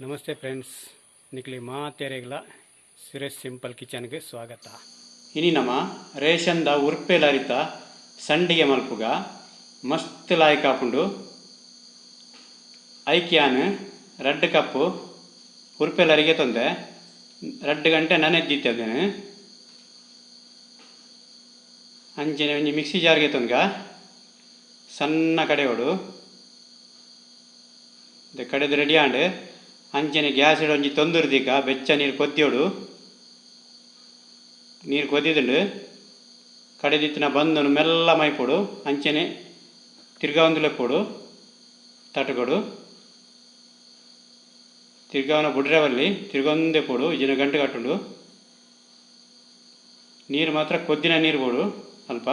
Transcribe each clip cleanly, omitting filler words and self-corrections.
ನಮಸ್ತೆ friends, ನಿಖಲಿ ಮಾತೆರೆಗ್ಲ Suresh simple ಕಿಚನ್ಗೆ ಸ್ವಾಗತ. ಇನಿ ನಮ್ಮ ರೇಷನ್ದ ಉರ್ಪೆಲ್ ಅರಿತ ಸಂಡಿಗೆ ಮಲ್ಪುಗ ಮಸ್ತ್ ಲಾಯ್ಕ್ ಹಾಪುಂಡು. ಐಕ್ಯಾನ್ 2 ಕಪ್ಪು ಉರ್ಪೆಲ್ ಅರಿಗೆ ತೊಂದೆ 2 ಗಂಟೆ ನೆನೆದ್ದಿದ್ದೇನೆ. ಅಂಚನೆ ಒಂಜಿ ಮಿಕ್ಸಿ ಜಾರ್ಗೆ ತೊಂದ್ಗ ಸಣ್ಣ ಕಡೆಯೋಡು ಕಡೆದು ರೆಡಿ ಆಂಡ್ ಅಂಚನೆ ಗ್ಯಾಸ್ ಒಂಜಿ ತೊಂದುರ್ದಿಕ್ಕ ಬೆಚ್ಚ ನೀರು ಕೊದ್ದಿಯೋಡು. ನೀರು ಕೊದ್ದಿದುಂಡು ಕಡೆದಿತ್ತಿನ ಬಂದು ಮೆಲ್ಲ ಮೈಪೋಡು. ಅಂಚನೆ ತಿರ್ಗಾ ಒಂದು ಲೆಕ್ಕೋಡು ತಟಕೊಡು ತಿರ್ಗಾವನ ಬುಡ್ರೆವಲ್ಲಿ ತಿರ್ಗೊಂದೇ ಪೋಡು. ಇಜಿನ ಗಂಟೆ ಕಟ್ಟುಂಡು ನೀರು ಮಾತ್ರ ಕೊದ್ದಿನ ನೀರು ಬೋಡು. ಅಲ್ಪ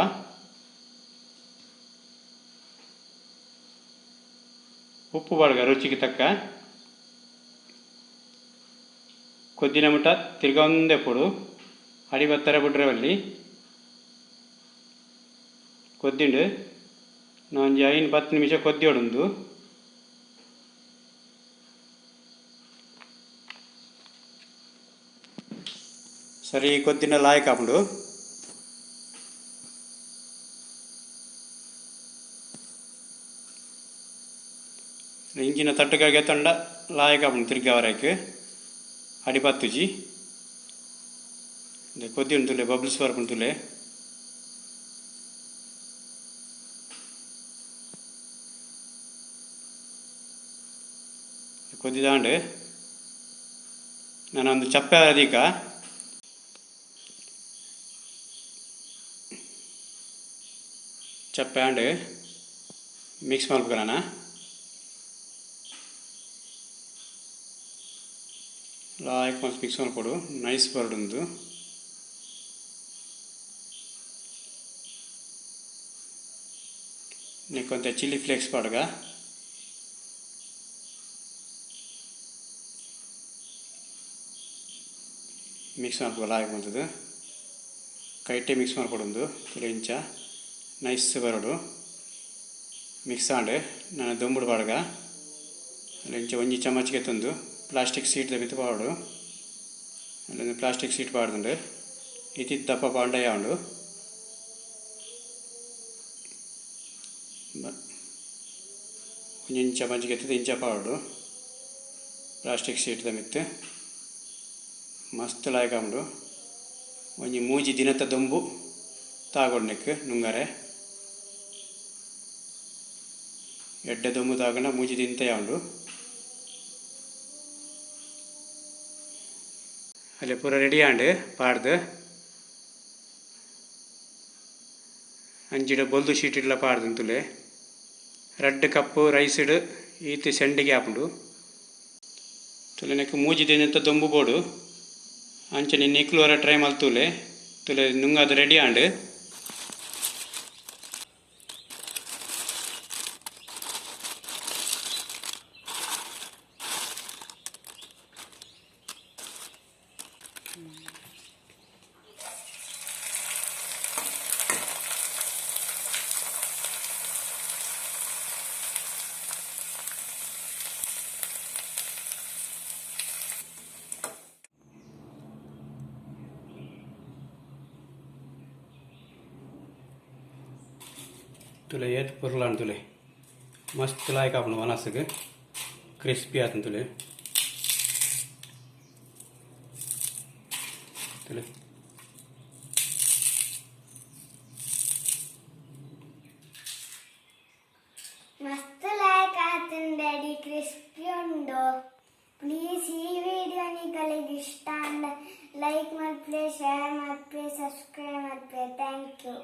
ಉಪ್ಪು ಬಾಡ್ಗ ರುಚಿಗೆ ತಕ್ಕ. ಕೊದ್ದಿನ ಮುಟ್ಟ ತಿರ್ಗಾ ಒಂದೇ ಪೋಡು. ಅಡಿ ಬತ್ತರ ಬುಡ್ರೆವಲ್ಲಿ ಕೊದ್ದಿಂಡು ಒಂಜಿ 5-10 ನಿಮಿಷ ಕೊದ್ದಿಯೋಡುಂದು. ಸರಿ ಕೊದ್ದಿನ ಲಾಯ್ಕ್ ಹಾಪುಂಡು. ಇಂಚಿನ ತಟ್ಟುಗಳಿಗೆ ತಂಡ ಲಾಯ್ಕ್ ಹಾಪುಂಡು ತಿರ್ಗಾವರಕ್ಕೆ ಅಡಿ ಪತ್ತುಜಿ ಕೊದ್ದಿ ಉಂಟುಲೆ ಬಬ್ಲ್ಸ್ ಬರ್ಪುಂಟುಲೆ. ಕೊದ್ದಿದಾಂಡ್ ನಾನೊಂದು ಚಪ್ಪೆ ಅದೀಕ ಚಪ್ಪೆ ಆಂಡ್ ಮಿಕ್ಸ್ ಮಲ್ಪುಗನ ಲಾಯ್ಕ್ ಮಸ್ತ್ ಮಿಕ್ಸ್ ಮಲ್ಪೊಡು. ನೈಸ್ ಬರ್ಡುಂದು ನೆಕ್ಕೊಂತೆ ಚಿಲ್ಲಿ ಫ್ಲೇಕ್ಸ್ ಪಾಡ್ಗ ಮಿಕ್ಸ್ ಮಾಡ್ಕೊ ಲಾಯ್ಕ್ ಬಂತದ್ದು ಕೈಟೆ ಮಿಕ್ಸ್ ಮಾಡ್ಕೊಡೊಂದು ತುಲೆ ಇಂಚ ನೈಸ್ ಬರೋಡು ಮಿಕ್ಸ್ ಆಂಡ್ ನಾನು ದೊಂಬುಡು ಪಾಡ್ಗ ಅಲ್ಲಿ ಇಂಚ ಒಂಜಿ ಚಮಚ್ಗೆ ತಂದು ಪ್ಲಾಸ್ಟಿಕ್ ಸೀಟ್ ಬಿತ್ತು ಪಾಡು. ಅಲ್ಲೊಂದು ಪ್ಲಾಸ್ಟಿಕ್ ಸೀಟ್ ಪಾಡ್ದುಂಡು ಇತ್ತಿದ್ದು ದಪ್ಪ ಪಾಂಡಯ್ಯ ಉಂಡು. ಒಂಜಿ ಇಂಚ ಮಜ್ಜಿಗೆ ಎತ್ತಿದ್ದು ಇಂಚ ಪಾಡು ಪ್ಲಾಸ್ಟಿಕ್ ಸೀಟ್ದ ಮಿತ್ತು ಮಸ್ತ್ ಲಾಯ್ಕ್ ಉಂಡು. ಒಂಜಿ ಮೂಜಿ ದಿನದ ದೊಂಬು ತಾಗೊಂಡೆಕ್ ನುಂಗರೆ ಎಡ್ಡೆ ದೊಂಬು ತಾಗೊಂಡ ಮೂಜಿ ದಿನತೆಯ ಉಂಡು. ಅಲ್ಲಿ ಪೂರ ರೆಡಿ ಆಂಡ್ ಪಾಡ್ದು ಅಂಚಿಡು ಬೊಲ್ದು ಶೀಟ್ ಇಡ್ಲ ಪಾಡ್ದುಂತುಲೆ 2 ಕಪ್ಪು ರೈಸ್ ಇಡು ಈತು ಸೆಂಡಿಗೆ ಹಾಪುಂಡು. ತುಲೆನಕ್ಕೆ ಮೂಜಿ ದಿನದ ದೊಂಬು ಬೋಡು. ಅಂಚನೆ ನಿಕ್ಲುವರ ಟ್ರೈ ಮಲ್ತುಲೆ ತುಲೆ ನುಂಗದು ರೆಡಿ ಆಂಡ್ ತುಲೆ ಏತ್ ಪುರ್ಲಾನ್ ತುಲೆ ಮಸ್ತ್ ಲಾಯ್ಕ್ ಹಾಪುಂಡು. ಮನಸ್ಸಿಗೆ ಕ್ರಿಸ್ಪಿ ಆತನ್ ತುಲೆ ತುಲೆ ಮಸ್ತ್ ಲಾಯ್ಕ್ ಆತುಂಡು, ಕ್ರಿಸ್ಪಿ ಉಂಡು. ಪ್ಲೀಸ್ ಈ ವಿಡಿಯೋ ನಿಗಳಿಗೆ ಇಷ್ಟ ಅಂದ ಲೈಕ್ ಮಾಡ್ಪ್ಲೆ, ಶೇರ್ ಮಾಡ್ಪ್ಲೆ, ಸಬ್ಸ್ಕ್ರೈಬ್ ಮಾಡ್ಪ್ಲೆ. Thank you.